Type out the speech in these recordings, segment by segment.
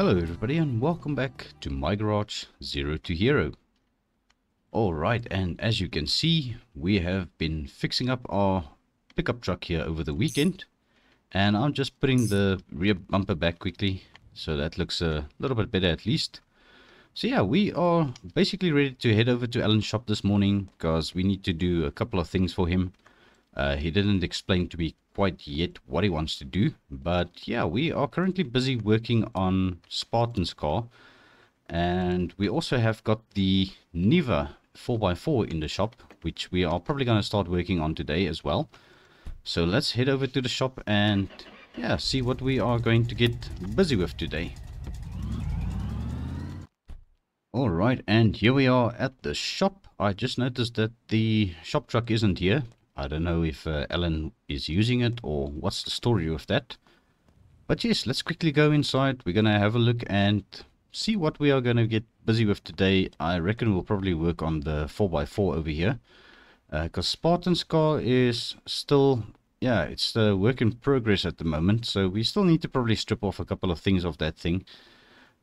Hello everybody and welcome back to my garage Zero to Hero. Alright, and as you can see, we have been fixing up our pickup truck here over the weekend. And I'm just putting the rear bumper back quickly, so that looks a little bit better at least. So yeah, we are basically ready to head over to Alan's shop this morning, because we need to do a couple of things for him. He didn't explain to me quite yet what he wants to do, but yeah, we are currently busy working on Sphartan's car, and we also have got the Niva 4x4 in the shop, which we are probably going to start working on today as well. So let's head over to the shop and yeah, see what we are going to get busy with today. Alright, and here we are at the shop. I just noticed that the shop truck isn't here. I don't know if Alan is using it or what's the story with that. But yes, let's quickly go inside. We're going to have a look and see what we are going to get busy with today. I reckon we'll probably work on the 4x4 over here. Because Sphartan's car is still, yeah, it's a work in progress at the moment. So we still need to probably strip off a couple of things of that thing.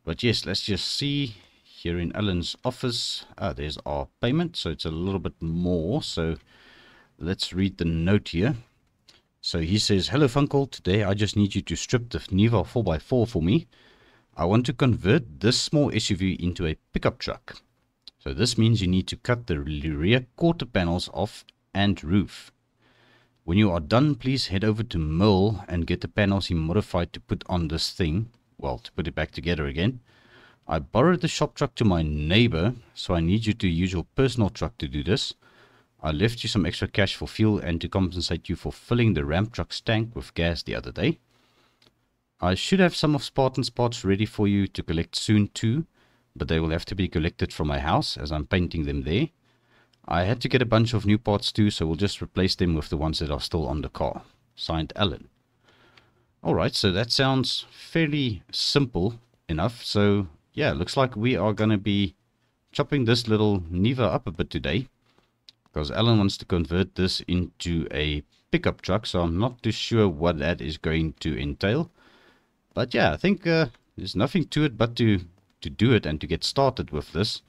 But yes, let's just see here in Alan's office. There's our payment. So it's a little bit more. So let's read the note here. So he says, "Hello FUNCLE, today I just need you to strip the Niva 4x4 for me. I want to convert this small SUV into a pickup truck. So this means you need to cut the rear quarter panels off and roof. When you are done, please head over to Merle and get the panels he modified to put on this thing. Well, to put it back together again. I borrowed the shop truck to my neighbor, so I need you to use your personal truck to do this. I left you some extra cash for fuel and to compensate you for filling the ramp truck's tank with gas the other day. I should have some of Sphartan's parts ready for you to collect soon too, but they will have to be collected from my house as I'm painting them there. I had to get a bunch of new parts too, so we'll just replace them with the ones that are still on the car. Signed, Alan." Alright, so that sounds fairly simple enough. So yeah, looks like we are going to be chopping this little Niva up a bit today, because Alan wants to convert this into a pickup truck, so I'm not too sure what that is going to entail. But yeah, I think there's nothing to it but to do it and to get started with this.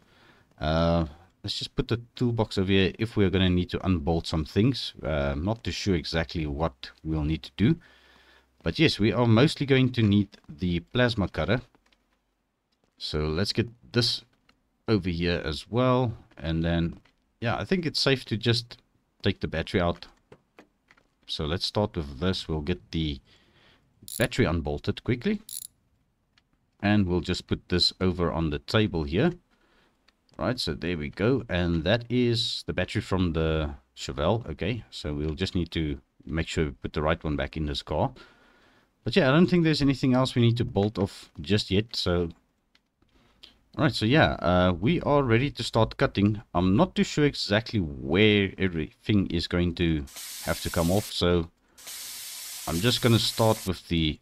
Let's just put the toolbox over here if we're going to need to unbolt some things. I'm not too sure exactly what we'll need to do. But yes, we are mostly going to need the plasma cutter. So let's get this over here as well, and then yeah, I think it's safe to just take the battery out. So let's start with this. We'll get the battery unbolted quickly. And we'll just put this over on the table here. Right, so there we go. And that is the battery from the Chevelle. Okay, so we'll just need to make sure we put the right one back in this car. But yeah, I don't think there's anything else we need to bolt off just yet. So alright, so yeah, we are ready to start cutting. I'm not too sure exactly where everything is going to have to come off, so I'm just going to start with the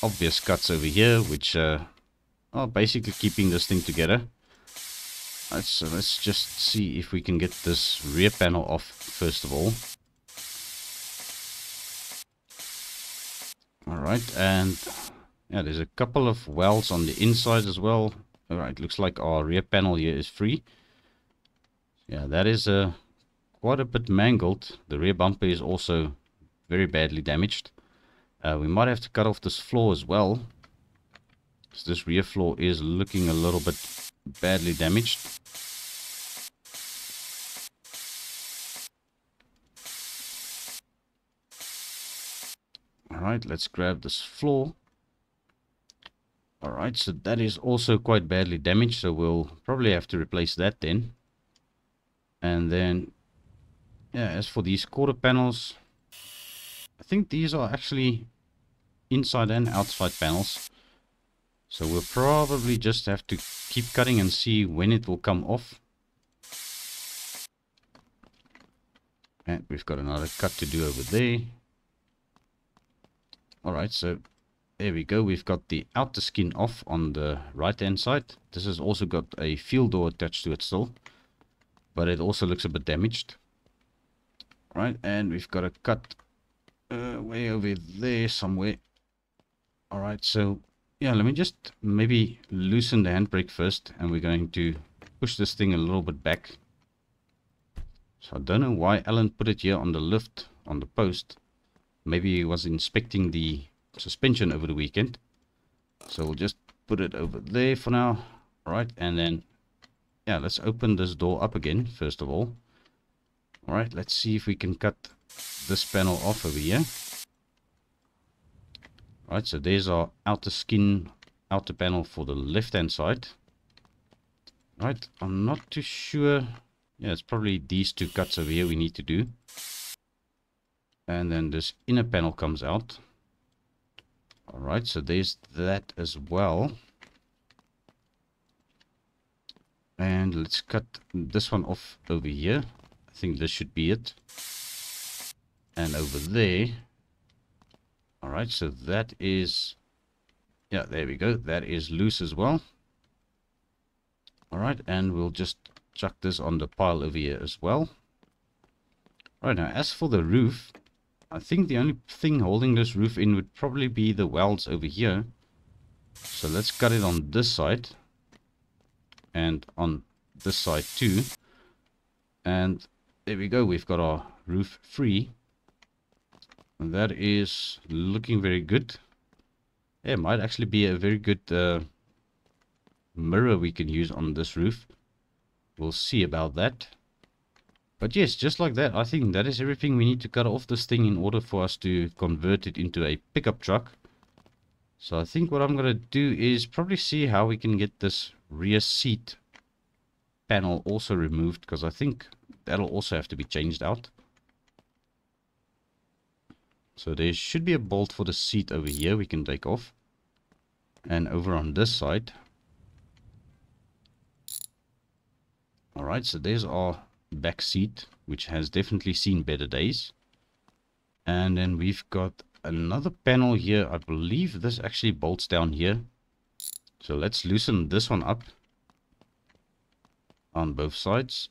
obvious cuts over here, which are basically keeping this thing together. Alright, so let's just see if we can get this rear panel off first of all. Alright, and yeah, there's a couple of welds on the inside as well. Alright, looks like our rear panel here is free. Yeah, that is quite a bit mangled. The rear bumper is also very badly damaged. We might have to cut off this floor as well, because this rear floor is looking a little bit badly damaged. Alright, let's grab this floor. Alright, so that is also quite badly damaged, so we'll probably have to replace that then. And then, yeah, as for these quarter panels, I think these are actually inside and outside panels. So we'll probably just have to keep cutting and see when it will come off. And we've got another cut to do over there. Alright, so there we go. We've got the outer skin off on the right hand side. This has also got a fuel door attached to it still, but it also looks a bit damaged. Right, and we've got a cut way over there somewhere. Alright, so Yeah, let me just maybe loosen the handbrake first, and we're going to push this thing a little bit back. So I don't know why Alan put it here on the lift, on the post. Maybe he was inspecting the suspension over the weekend. So we'll just put it over there for now. Alright, and then, yeah, let's open this door up again, first of all. Alright, let's see if we can cut this panel off over here. Alright, so there's our outer skin, outer panel for the left-hand side. Right, I'm not too sure. Yeah, it's probably these two cuts over here we need to do. And then this inner panel comes out. Alright, so there's that as well. And let's cut this one off over here. I think this should be it. And over there. Alright, so that is... yeah, there we go. That is loose as well. Alright, and we'll just chuck this on the pile over here as well. Alright, now as for the roof, I think the only thing holding this roof in would probably be the welds over here. So let's cut it on this side. And on this side too. And there we go, we've got our roof free. And that is looking very good. Yeah, it might actually be a very good mirror we can use on this roof. We'll see about that. But yes, just like that, I think that is everything we need to cut off this thing in order for us to convert it into a pickup truck. So I think what I'm going to do is probably see how we can get this rear seat panel also removed, because I think that'll also have to be changed out. So there should be a bolt for the seat over here we can take off. And over on this side. Alright, so there's our back seat, which has definitely seen better days. And then we've got another panel here. I believe this actually bolts down here. So let's loosen this one up on both sides.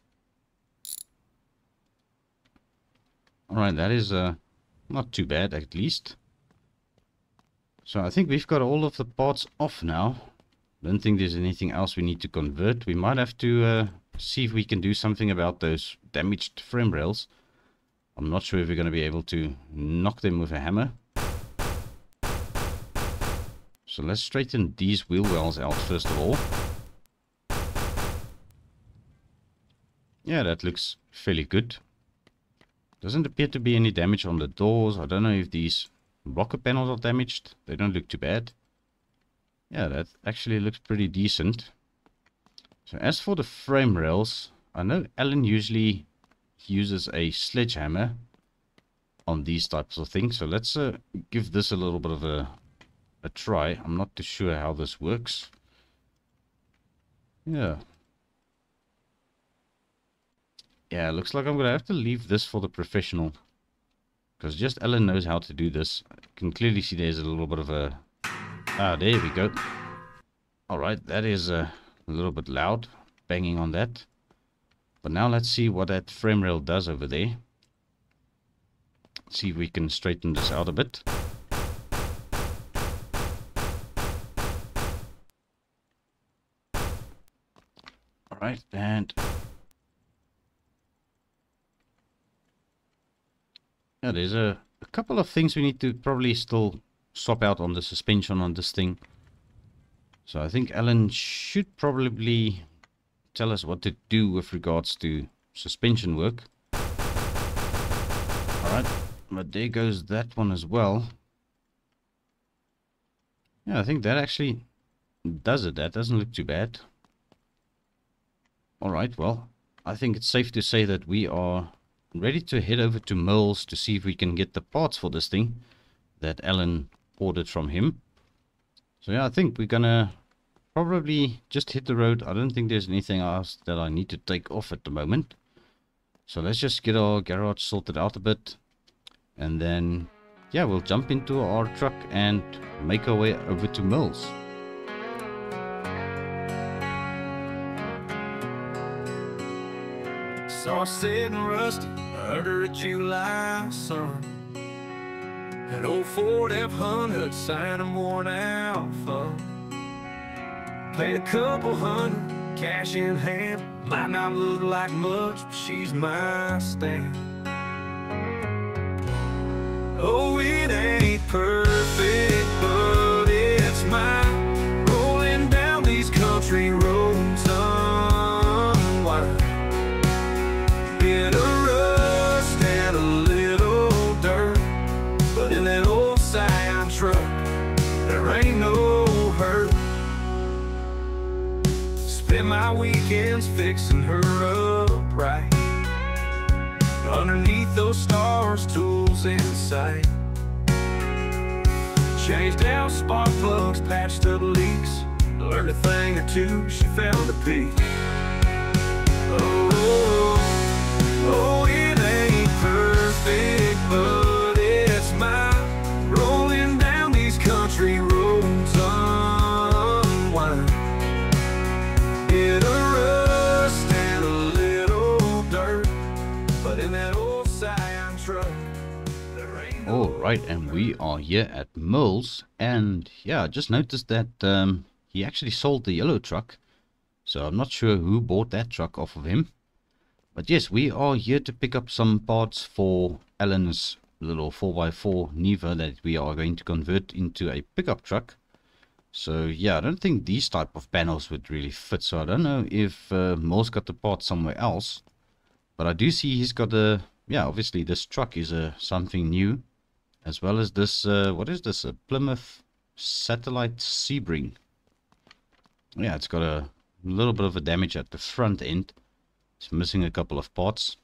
Alright, that is not too bad at least. So I think we've got all of the parts off now. Don't think there's anything else we need to convert. We might have to see if we can do something about those damaged frame rails. I'm not sure if we're going to be able to knock them with a hammer. So let's straighten these wheel wells out first of all. Yeah, that looks fairly good. Doesn't appear to be any damage on the doors. I don't know if these blocker panels are damaged. They don't look too bad. Yeah, that actually looks pretty decent. So as for the frame rails, I know Alan usually uses a sledgehammer on these types of things. So let's give this a little bit of a try. I'm not too sure how this works. Yeah. Yeah, looks like I'm going to have to leave this for the professional. Because just Alan knows how to do this. I can clearly see there's a little bit of a... ah, there we go. Alright, that is a little bit loud. Banging on that. But now let's see what that frame rail does over there. See if we can straighten this out a bit. Alright, and... yeah, there's a couple of things we need to probably still swap out on the suspension on this thing. So I think Alan should probably tell us what to do with regards to suspension work. Alright, but there goes that one as well. Yeah, I think that actually does it. That doesn't look too bad. Alright, well, I think it's safe to say that we are ready to head over to Merle's to see if we can get the parts for this thing that Alan ordered from him. So yeah, I think we're gonna probably just hit the road. I don't think there's anything else that I need to take off at the moment. So let's just get our garage sorted out a bit. And then, yeah, we'll jump into our truck and make our way over to Merle's. Saw sitting rusty under a July sun, An old Ford F-100 sign I'm worn out from. Paid a couple hundred, cash in hand. Might not look like much, but she's my stamp. Oh, it ain't perfect, but it's mine. Rolling down these country roads unwind. Bit of rust and a little dirt, but in that old Scion truck, there ain't no hurt. Spend my weekends fixing her up right. Underneath those stars, tools in sight. Changed out spark plugs, patched up leaks. Learned a thing or two, she found a peak. Oh, oh, it ain't perfect, but it's mine. Rolling down these country roads unwind. Bit of rust and a little dirt, but in that old Scion truck, there ain't no. Alright, and we are here at Merle's, and yeah, I just noticed that he actually sold the yellow truck, so I'm not sure who bought that truck off of him. But yes, we are here to pick up some parts for Alan's little 4x4 Niva that we are going to convert into a pickup truck. So yeah, I don't think these type of panels would really fit, so I don't know if Merle's got the parts somewhere else. But I do see he's got a, yeah, obviously this truck is something new, as well as this, what is this, a Plymouth Satellite Sebring. Yeah, it's got a little bit of a damage at the front end. It's missing a couple of parts.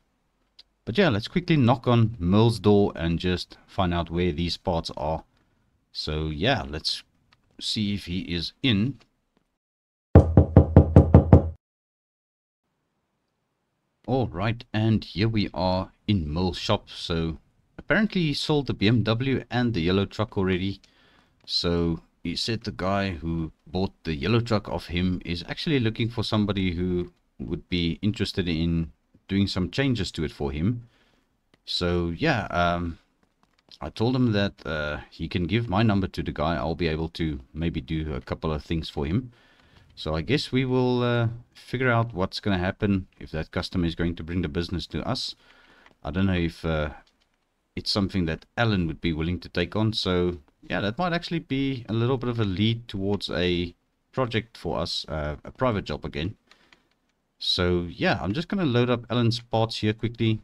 But yeah, let's quickly knock on Merle's door and just find out where these parts are. So yeah, let's see if he is in. Alright, and here we are in Merle's shop. So apparently he sold the BMW and the yellow truck already. So he said the guy who bought the yellow truck off him is actually looking for somebody who would be interested in doing some changes to it for him. So yeah, I told him that he can give my number to the guy. I'll be able to maybe do a couple of things for him. So I guess we will figure out what's going to happen if that customer is going to bring the business to us. I don't know if it's something that Alan would be willing to take on. So yeah, that might actually be a little bit of a lead towards a project for us, a private job again. So yeah, I'm just going to load up Alan's parts here quickly.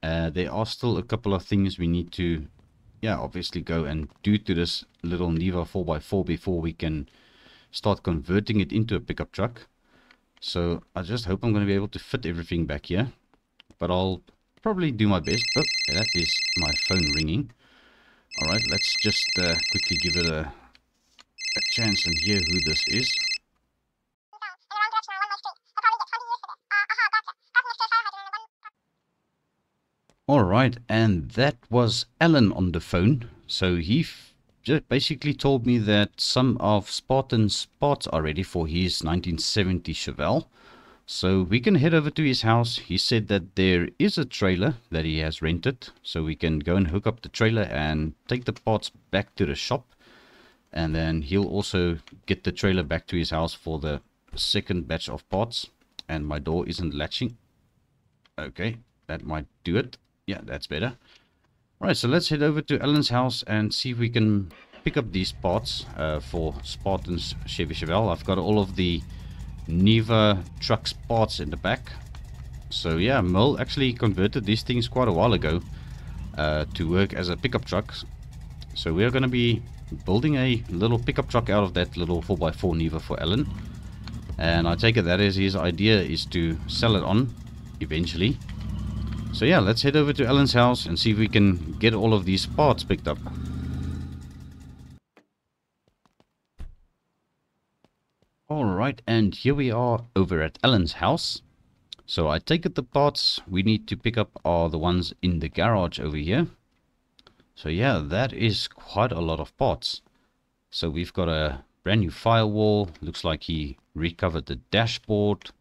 There are still a couple of things we need to, yeah, obviously go and do to this little Niva 4x4 before we can start converting it into a pickup truck. So I just hope I'm going to be able to fit everything back here. But I'll probably do my best. Oh, that is my phone ringing. Alright, let's just quickly give it a chance and hear who this is. Alright, and that was Alan on the phone. So he just basically told me that some of Sphartan's parts are ready for his 1970 Chevelle. So we can head over to his house. He said that there is a trailer that he has rented. So we can go and hook up the trailer and take the parts back to the shop. And then he'll also get the trailer back to his house for the second batch of parts. And my door isn't latching. Okay, that might do it. Yeah, that's better. Alright, so let's head over to Alan's house and see if we can pick up these parts for Sphartan's Chevy Chevelle. I've got all of the Niva truck's parts in the back. So yeah, Merle actually converted these things quite a while ago to work as a pickup truck. So we're going to be building a little pickup truck out of that little 4x4 Niva for Alan. And I take it that is his idea, is to sell it on eventually. So yeah, let's head over to Alan's house and see if we can get all of these parts picked up. Alright, and here we are over at Alan's house. So I take it the parts we need to pick up are the ones in the garage over here. So yeah, that is quite a lot of parts. So we've got a brand new firewall. Looks like he recovered the dashboard.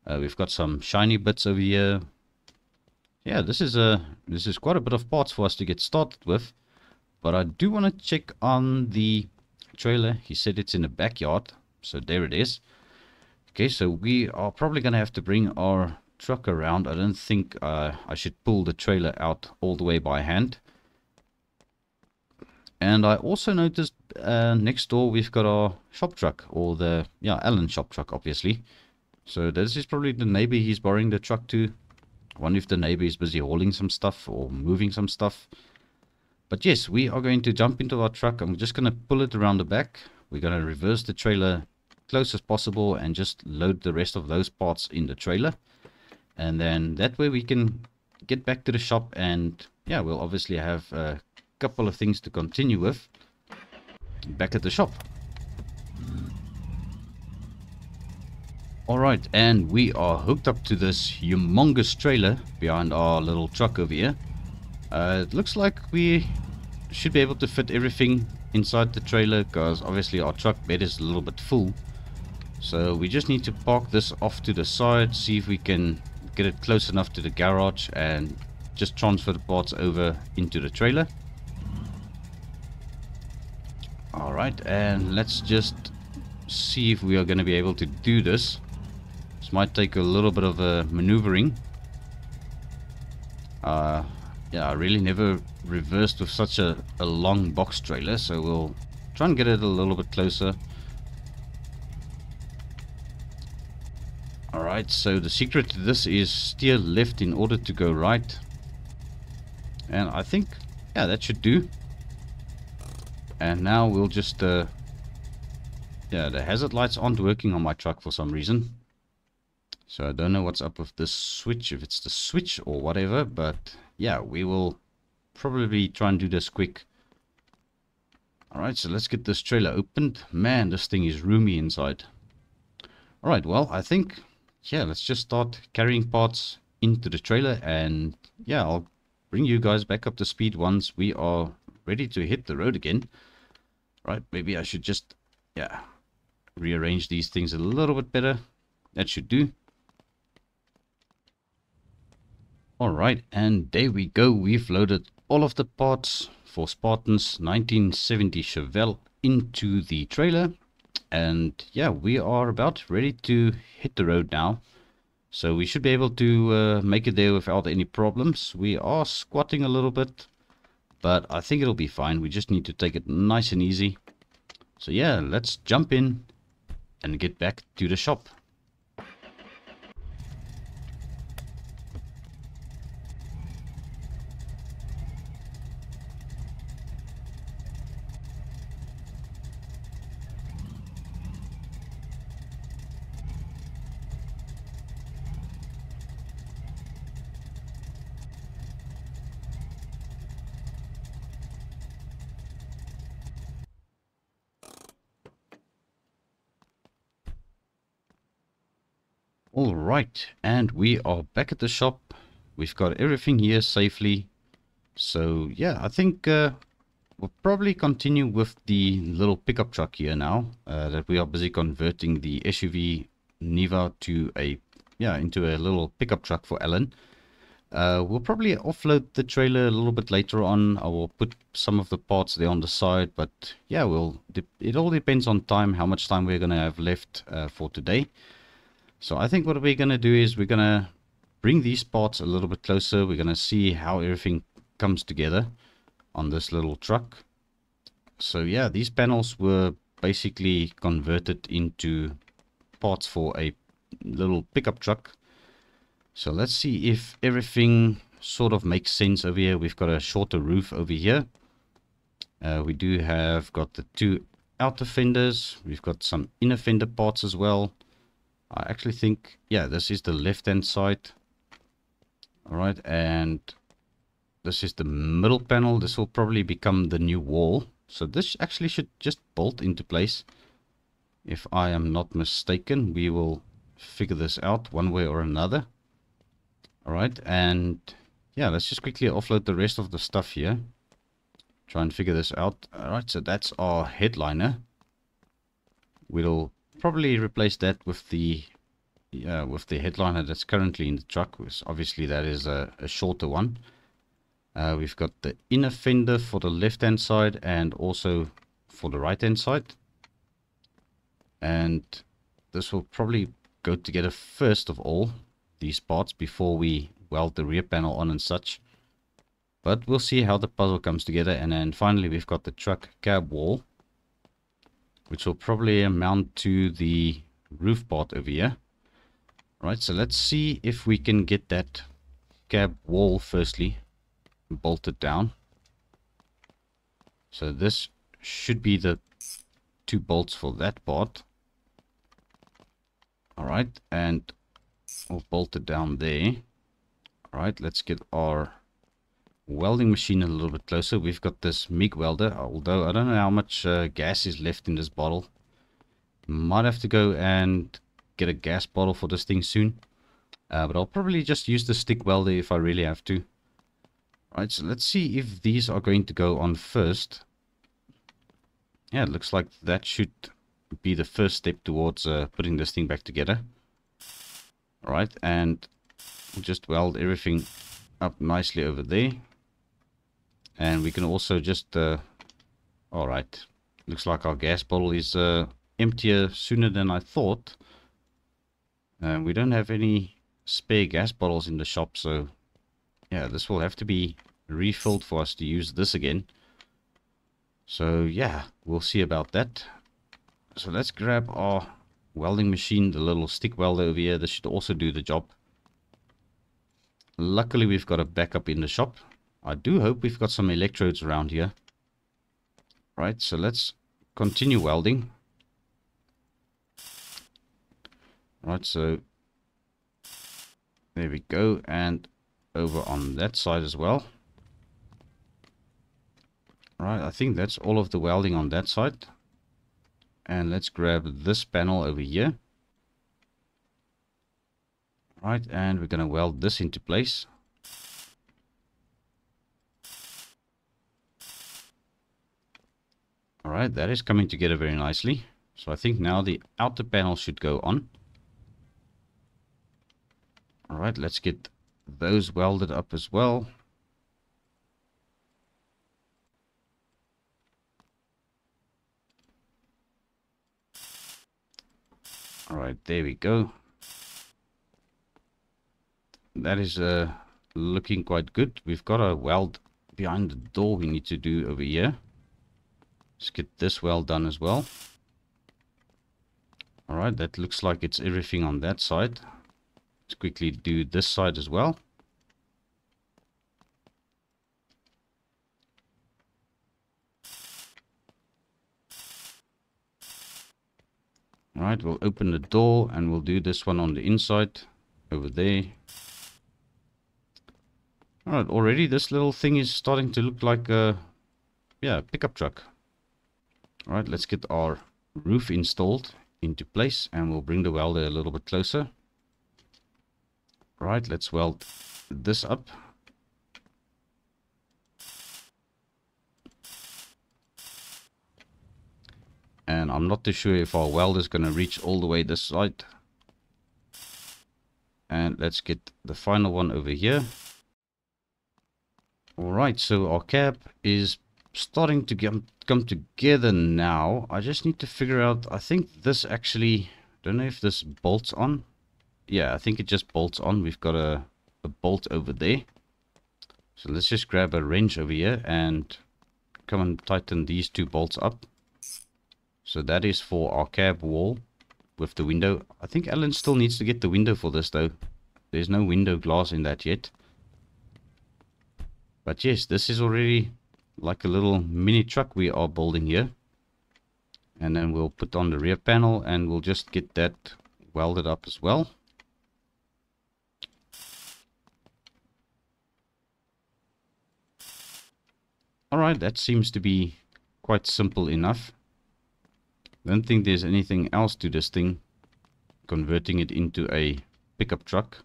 We've got some shiny bits over here. Yeah, this is quite a bit of parts for us to get started with. But I do want to check on the trailer. He said it's in the backyard, so there it is. Okay, so we are probably going to have to bring our truck around. I don't think I should pull the trailer out all the way by hand. And I also noticed next door we've got our shop truck, or the Alan shop truck, obviously. So this is probably the neighbor he's borrowing the truck to. I wonder if the neighbor is busy hauling some stuff or moving some stuff. But yes, we are going to jump into our truck. I'm just going to pull it around the back. We're going to reverse the trailer close as possible and just load the rest of those parts in the trailer. And then that way we can get back to the shop, and yeah, we'll obviously have a couple of things to continue with back at the shop. Alright, and we are hooked up to this humongous trailer behind our little truck over here. It looks like we should be able to fit everything inside the trailer, because obviously our truck bed is a little bit full. So we just need to park this off to the side, see if we can get it close enough to the garage and just transfer the parts over into the trailer. Alright, and let's just see if we are going to be able to do this. This might take a little bit of maneuvering. Yeah, I really never reversed with such a long box trailer, so we'll try and get it a little bit closer. Alright, so the secret to this is steer left in order to go right. And I think, yeah, that should do. And now we'll just, yeah, the hazard lights aren't working on my truck for some reason. So I don't know what's up with this switch, if it's the switch or whatever, but yeah, we will probably try and do this quick. Alright, so let's get this trailer opened. Man, this thing is roomy inside. Alright, well, I think, yeah, let's just start carrying parts into the trailer, and yeah, I'll bring you guys back up to speed once we are ready to hit the road again. Right, maybe I should just, yeah, rearrange these things a little bit better. That should do. Alright, and there we go. We've loaded all of the parts for Sphartan's 1970 Chevelle into the trailer. And yeah, we are about ready to hit the road now. So we should be able to make it there without any problems. We are squatting a little bit, but I think it'll be fine. We just need to take it nice and easy. So yeah, let's jump in and get back to the shop. Alright, and we are back at the shop. We've got everything here safely. So yeah, I think we'll probably continue with the little pickup truck here now. That we are busy converting the SUV Niva to into a little pickup truck for Alan. We'll probably offload the trailer a little bit later on. I will put some of the parts there on the side, but yeah, it all depends on time, how much time we're going to have left for today. So I think what we're going to do is we're going to bring these parts a little bit closer. We're going to see how everything comes together on this little truck. So yeah, these panels were basically converted into parts for a little pickup truck. So let's see if everything sort of makes sense over here. We've got a shorter roof over here. We do have got the two outer fenders. We've got some inner fender parts as well. I actually think, yeah, this is the left-hand side. Alright, and this is the middle panel. This will probably become the new wall. So this actually should just bolt into place. If I am not mistaken, we will figure this out one way or another. Alright, and yeah, let's just quickly offload the rest of the stuff here. Try and figure this out. Alright, so that's our headliner. We'll probably replace that with the headliner that's currently in the truck. Obviously that is a shorter one. We've got the inner fender for the left hand side and also for the right hand side. And this will probably go together first of all, these parts, before we weld the rear panel on and such. But we'll see how the puzzle comes together. And then finally we've got the truck cab wall, which will probably mount to the roof part over here. Right, so let's see if we can get that cab wall firstly bolted down. So this should be the 2 bolts for that part. Alright, and we'll bolt it down there. Alright, let's get our welding machine a little bit closer. We've got this MIG welder, although I don't know how much gas is left in this bottle. Might have to go and get a gas bottle for this thing soon. But I'll probably just use the stick welder if I really have to. Right, so let's see if these are going to go on first. Yeah, it looks like that should be the first step towards putting this thing back together. Alright, and we'll just weld everything up nicely over there. And we can also just... alright, looks like our gas bottle is emptier sooner than I thought. We don't have any spare gas bottles in the shop, so yeah, this will have to be refilled for us to use this again. So yeah, we'll see about that. So let's grab our welding machine, the little stick welder over here. This should also do the job. Luckily we've got a backup in the shop. I do hope we've got some electrodes around here. Right, so let's continue welding. Right, so there we go, and over on that side as well. Right, I think that's all of the welding on that side. And let's grab this panel over here. Right, and we're going to weld this into place. Alright, that is coming together very nicely. So I think now the outer panel should go on. Alright, let's get those welded up as well. Alright, there we go. That is looking quite good. We've got a weld behind the door we need to do over here. Let's get this weld done as well. Alright, that looks like it's everything on that side. Let's quickly do this side as well. Alright, we'll open the door and we'll do this one on the inside over there. Alright, already this little thing is starting to look like a pickup truck. Alright, let's get our roof installed into place and we'll bring the welder a little bit closer. Right, let's weld this up. And I'm not too sure if our weld is going to reach all the way this side. And let's get the final one over here. Alright, so our cab is starting to come together now. I just need to figure out, I think this actually, don't know if this bolts on. Yeah, I think it just bolts on. We've got a bolt over there. So let's just grab a wrench over here and come and tighten these 2 bolts up. So that is for our cab wall with the window. I think Alan still needs to get the window for this though. There's no window glass in that yet. But yes, this is already like a little mini truck we are building here. And then we'll put on the rear panel and we'll just get that welded up as well. Alright, that seems to be quite simple enough. Don't think there's anything else to this thing, converting it into a pickup truck.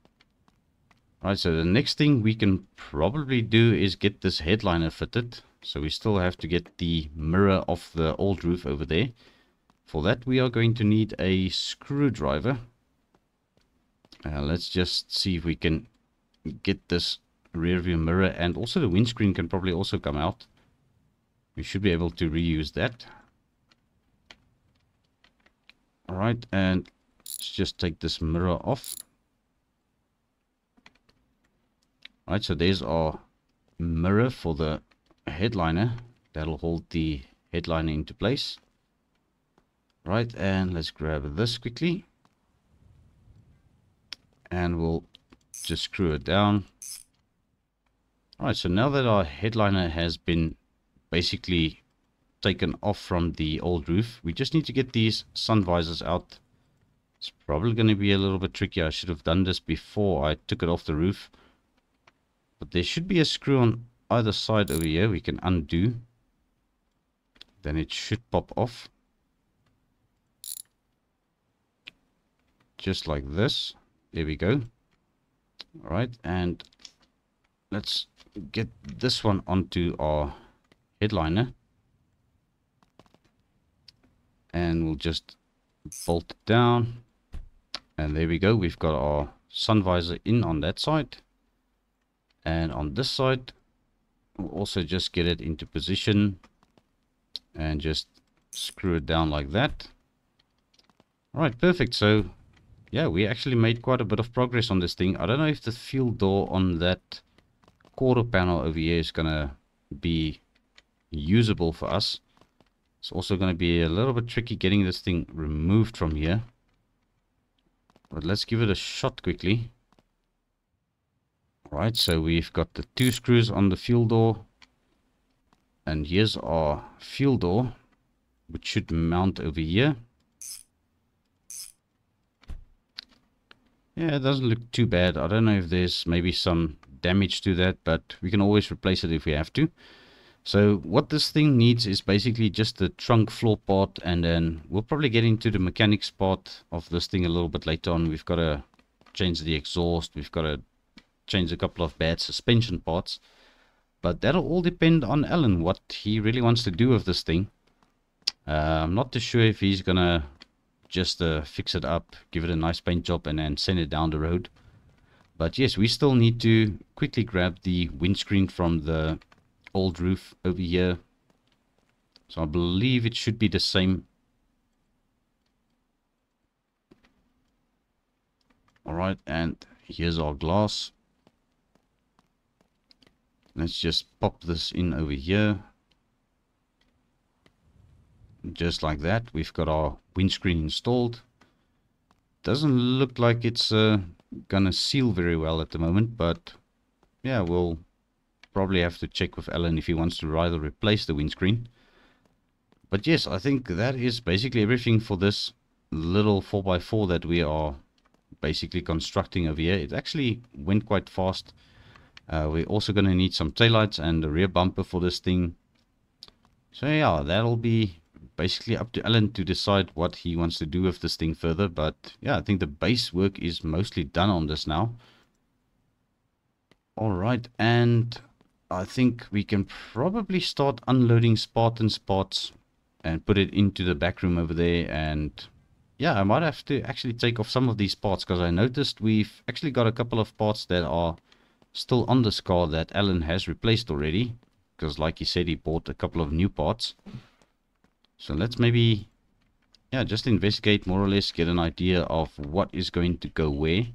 Alright, so the next thing we can probably do is get this headliner fitted. So we still have to get the mirror off the old roof over there. For that we are going to need a screwdriver. Let's just see if we can get this rear view mirror, and also the windscreen can probably also come out. We should be able to reuse that. Alright, and let's just take this mirror off. Alright, so there's our mirror for the headliner. That'll hold the headliner into place. Right, and let's grab this quickly. And we'll just screw it down. Alright, so now that our headliner has been basically taken off from the old roof, we just need to get these sun visors out. It's probably going to be a little bit tricky. I should have done this before I took it off the roof. But there should be a screw on either side over here we can undo. Then it should pop off. Just like this. There we go. Alright, and let's get this one onto our headliner. And we'll just bolt it down. And there we go. We've got our sun visor in on that side. And on this side, we'll also just get it into position. And just screw it down like that. Alright, perfect. So, yeah, we actually made quite a bit of progress on this thing. I don't know if the fuel door on that quarter panel over here is going to be usable for us. It's also going to be a little bit tricky getting this thing removed from here. But let's give it a shot quickly. Alright, so we've got the 2 screws on the fuel door. And here's our fuel door, which should mount over here. Yeah, it doesn't look too bad. I don't know if there's maybe some damage to that, but we can always replace it if we have to. So what this thing needs is basically just the trunk floor part, and then we'll probably get into the mechanics part of this thing a little bit later on. We've got to change the exhaust, we've got to change a couple of bad suspension parts, but that'll all depend on Alan, what he really wants to do with this thing. I'm not too sure if he's gonna just fix it up, give it a nice paint job, and then send it down the road. But yes, we still need to quickly grab the windscreen from the old roof over here. So I believe it should be the same. Alright, and here's our glass. Let's just pop this in over here. Just like that. We've got our windscreen installed. Doesn't look like it's gonna seal very well at the moment, but yeah, we'll probably have to check with Alan if he wants to either replace the windscreen. But yes, I think that is basically everything for this little 4x4 that we are basically constructing over here. It actually went quite fast. We're also going to need some taillights and a rear bumper for this thing. So yeah, that'll be basically up to Alan to decide what he wants to do with this thing further. But yeah, I think the base work is mostly done on this now. Alright, and I think we can probably start unloading Sphartan's parts and put it into the back room over there. And yeah, I might have to actually take off some of these parts, because I noticed we've actually got a couple of parts that are still on this car that Alan has replaced already, because like he said, he bought a couple of new parts. So let's maybe, yeah, just investigate more or less, get an idea of what is going to go where.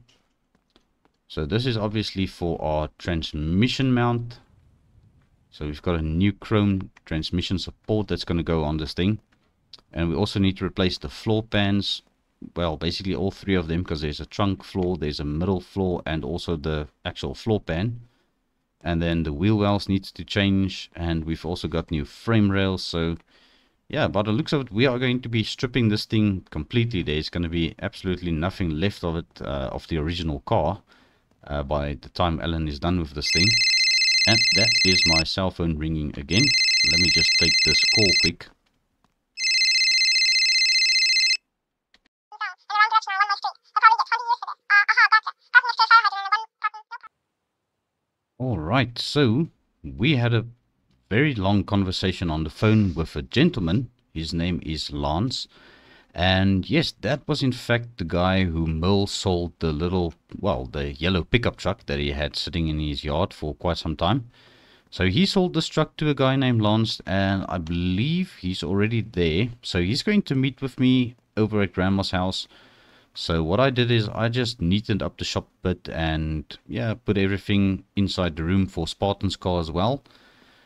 So this is obviously for our transmission mount. So we've got a new chrome transmission support that's going to go on this thing. And we also need to replace the floor pans. Well, basically all 3 of them, because there's a trunk floor, there's a middle floor, and also the actual floor pan. And then the wheel wells needs to change, and we've also got new frame rails. So yeah, by the looks of it, we are going to be stripping this thing completely. There's going to be absolutely nothing left of it, of the original car, by the time Alan is done with this thing. And that is my cell phone ringing again. Let me just take this call quick. Alright, so we had a very long conversation on the phone with a gentleman. His name is Lance. And yes, that was in fact the guy who Merle sold the the yellow pickup truck that he had sitting in his yard for quite some time. So he sold this truck to a guy named Lance, and I believe he's already there. So he's going to meet with me over at Grandma's house. So what I did is I just neatened up the shop bit and yeah, put everything inside the room for Sphartan's car as well.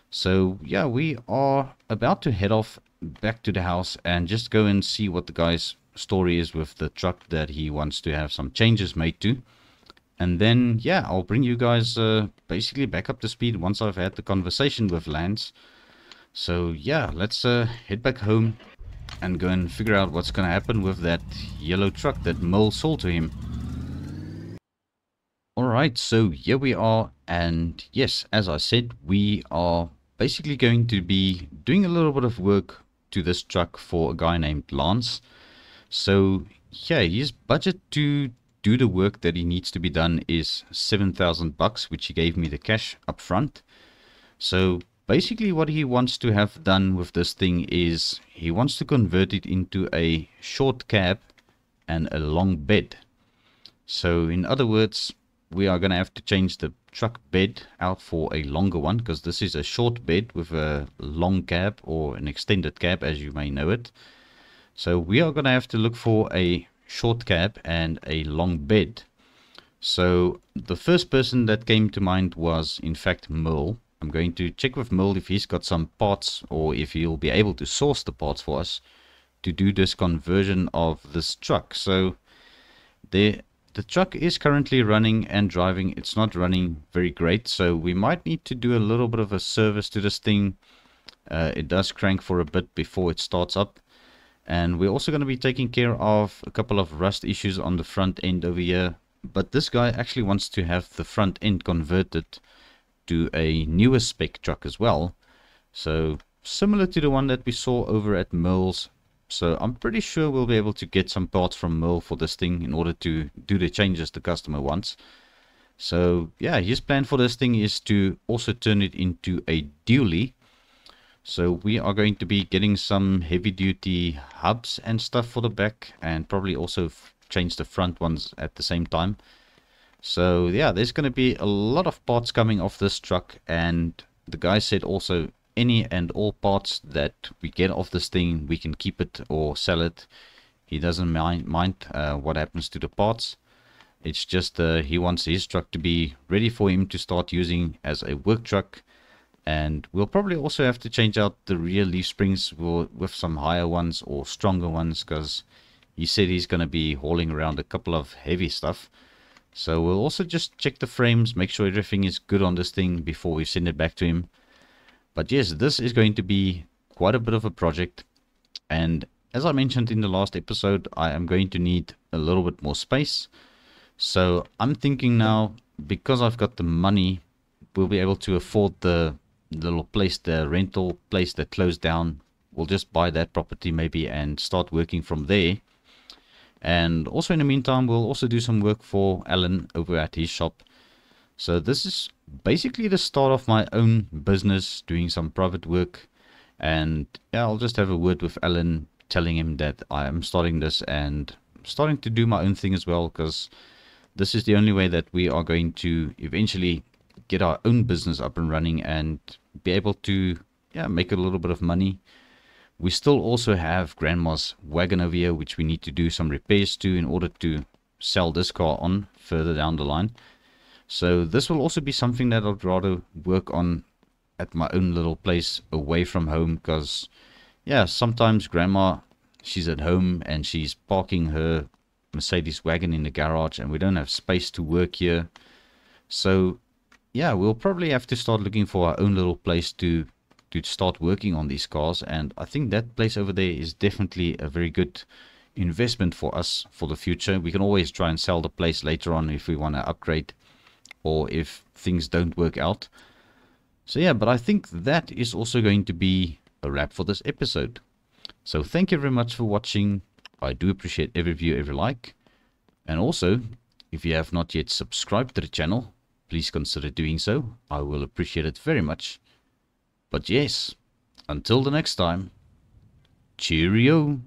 So yeah, we are about to head off back to the house and just go and see what the guy's story is with the truck that he wants to have some changes made to. And then yeah, I'll bring you guys basically back up to speed once I've had the conversation with Lance. So yeah, let's head back home and go and figure out what's going to happen with that yellow truck that Merle sold to him. Alright, so here we are, and yes, as I said, we are basically going to be doing a little bit of work to this truck for a guy named Lance. So yeah, his budget to do the work that he needs to be done is $7,000, which he gave me the cash up front. So basically what he wants to have done with this thing is he wants to convert it into a short cab and a long bed. So in other words, we are going to have to change the truck bed out for a longer one, because this is a short bed with a long cab, or an extended cab as you may know it. So we are going to have to look for a short cab and a long bed. So the first person that came to mind was in fact Merle. I'm going to check with Merle if he's got some parts, or if he'll be able to source the parts for us to do this conversion of this truck. So the truck is currently running and driving. It's not running very great, so we might need to do a little bit of a service to this thing. It does crank for a bit before it starts up. And we're also going to be taking care of a couple of rust issues on the front end over here. But this guy actually wants to have the front end converted to a newer spec truck as well. So similar to the one that we saw over at Merle's. So I'm pretty sure we'll be able to get some parts from Merle for this thing in order to do the changes the customer wants. So yeah, his plan for this thing is to also turn it into a dually. So we are going to be getting some heavy duty hubs and stuff for the back, and probably also change the front ones at the same time. So yeah, there's going to be a lot of parts coming off this truck, and the guy said also any and all parts that we get off this thing, we can keep it or sell it. He doesn't mind what happens to the parts. It's just he wants his truck to be ready for him to start using as a work truck. And we'll probably also have to change out the rear leaf springs with some higher ones or stronger ones, because he said he's going to be hauling around a couple of heavy stuff. So we'll also just check the frames, make sure everything is good on this thing before we send it back to him. But yes, this is going to be quite a bit of a project. And as I mentioned in the last episode, I am going to need a little bit more space. So I'm thinking now, because I've got the money, we'll be able to afford the little place, the rental place that closed down. We'll just buy that property maybe and start working from there. And also in the meantime, we'll also do some work for Alan over at his shop. So this is basically the start of my own business, doing some private work. And yeah, I'll just have a word with Alan, telling him that I am starting this and starting to do my own thing as well, because this is the only way that we are going to eventually get our own business up and running and be able to make a little bit of money. We still also have Grandma's wagon over here, which we need to do some repairs to in order to sell this car on further down the line. So this will also be something that I'd rather work on at my own little place away from home, because yeah, sometimes Grandma, she's at home and she's parking her Mercedes wagon in the garage and we don't have space to work here. So yeah, we'll probably have to start looking for our own little place to start working on these cars. And I think that place over there is definitely a very good investment for us for the future. We can always try and sell the place later on if we want to upgrade or if things don't work out. So yeah, but I think that is also going to be a wrap for this episode. So thank you very much for watching. I do appreciate every view, every like. And also, if you have not yet subscribed to the channel, please consider doing so. I will appreciate it very much. But yes, until the next time, cheerio.